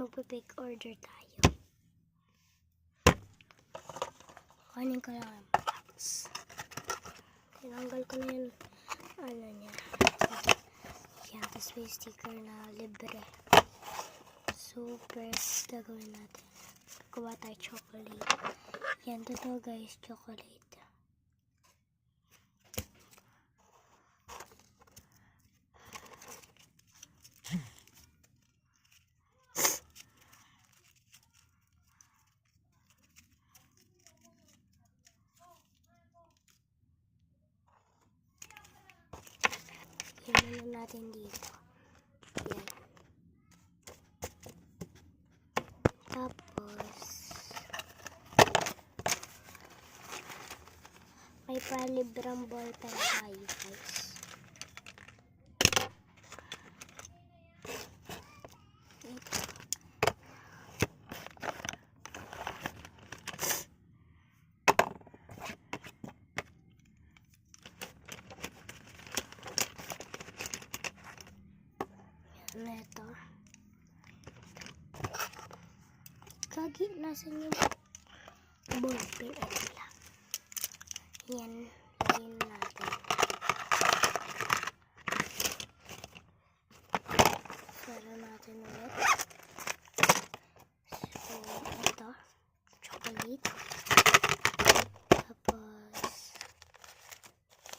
magpa-pick order tayo. Kanin ko lang ang box. Tinanggal ko na yun. Ano niya. Yan, tapos may sticker na libre. So, first, gagawin natin. Gawa tayo chocolate. Yan, totoo guys, chocolate. Ilan natin dito. Yan. Tapos, may palibrang ball pen tayo guys. Ito. Kagi, nasan yung ballpen? Ito lang. Yan. Yan natin. Para natin ulit. So, ito. Chocolate. Tapos,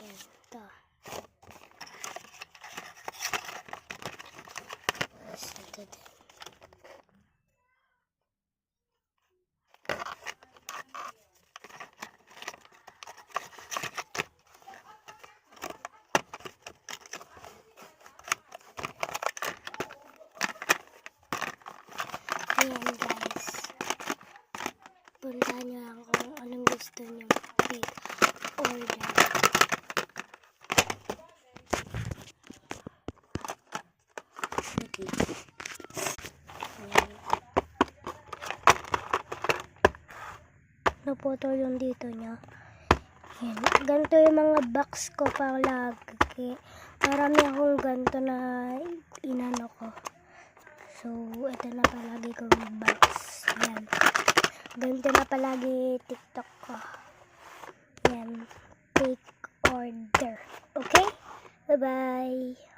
yan. Ito. Ito din. Ayan guys. Punta nyo lang kung anong gusto nyo i-order. Wait lang. Naputol yung dito nyo. Yan. Ganito yung mga box ko palagi. Marami akong ganito na inano ko. So, ito na palagi kong box. Yan. Ganito na palagi TikTok ko. Yan. Take order. Okay? Bye-bye.